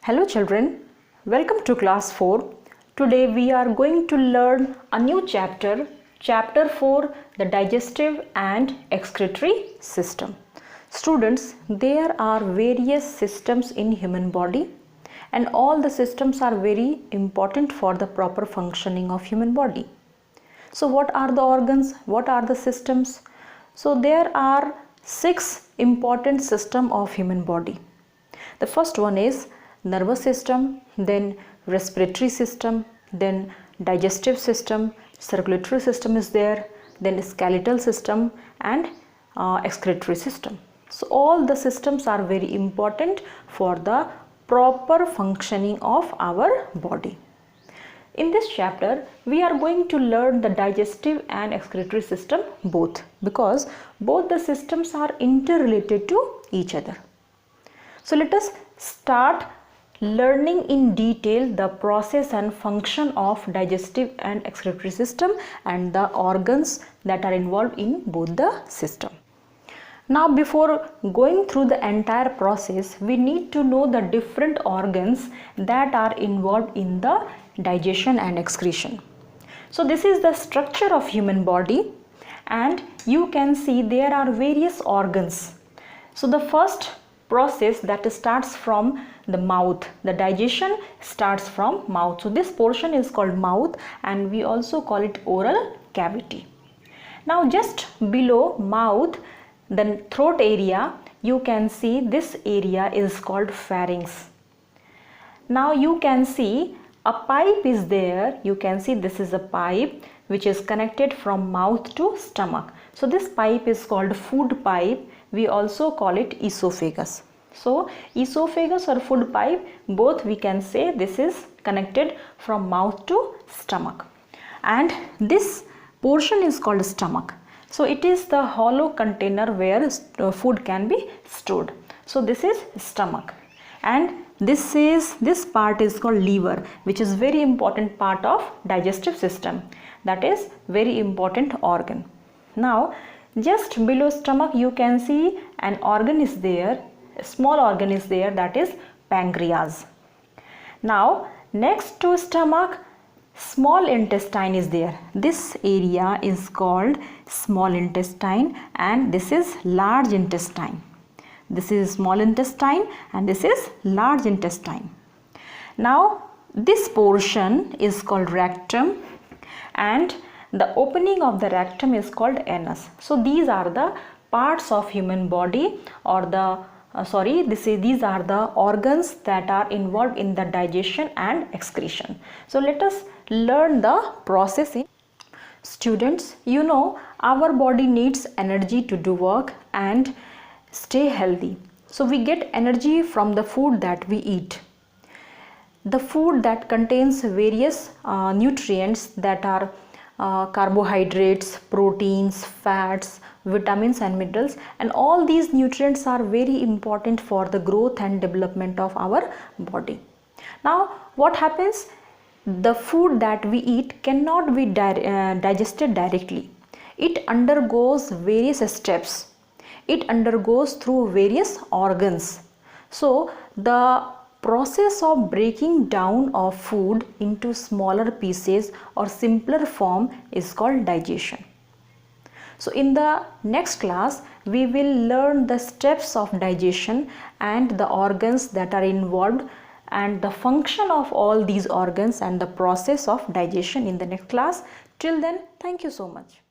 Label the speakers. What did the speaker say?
Speaker 1: Hello children, welcome to class 4. Today we are going to learn a new chapter, chapter 4, the digestive and excretory system. Students, there are various systems in human body and all the systems are very important for the proper functioning of human body. So what are the organs? What are the systems? So there are 6 important systems of human body. The first one is nervous system, then respiratory system, then digestive system, circulatory system is there, then skeletal system and excretory system. So all the systems are very important for the proper functioning of our body. In this chapter, we are going to learn the digestive and excretory system both, because both the systems are interrelated to each other. So let us start learning in detail the process and function of digestive and excretory system and the organs that are involved in both the system. Now before going through the entire process, we need to know the different organs that are involved in the digestion and excretion. So this is the structure of human body and you can see there are various organs. So the first process that starts from the mouth, the digestion starts from mouth. So this portion is called mouth and we also call it oral cavity. Now just below mouth, the throat area, you can see this area is called pharynx. Now you can see a pipe is there. You can see this is a pipe which is connected from mouth to stomach. So this pipe is called food pipe. We also call it esophagus. So esophagus or food pipe, both we can say this is connected from mouth to stomach. And this portion is called stomach. So it is the hollow container where food can be stored. So this is stomach. And this part is called liver, which is very important part of digestive system. That is very important organ. Now just below stomach you can see an organ is there, a small organ is there, that is pancreas. Now next to stomach, small intestine is there. This area is called small intestine and this is large intestine. This is small intestine and this is large intestine. Now this portion is called rectum and the opening of the rectum is called anus. So these are the parts of human body or these are the organs that are involved in the digestion and excretion. So let us learn the process. Students, you know our body needs energy to do work and stay healthy. So we get energy from the food that we eat. The food that contains various nutrients that are carbohydrates, proteins, fats, vitamins and minerals, and all these nutrients are very important for the growth and development of our body. Now what happens? The food that we eat cannot be digested directly. It undergoes various steps. It undergoes through various organs. So the process of breaking down of food into smaller pieces or simpler form is called digestion. So in the next class we will learn the steps of digestion and the organs that are involved and the function of all these organs and the process of digestion in the next class. Till then, thank you so much.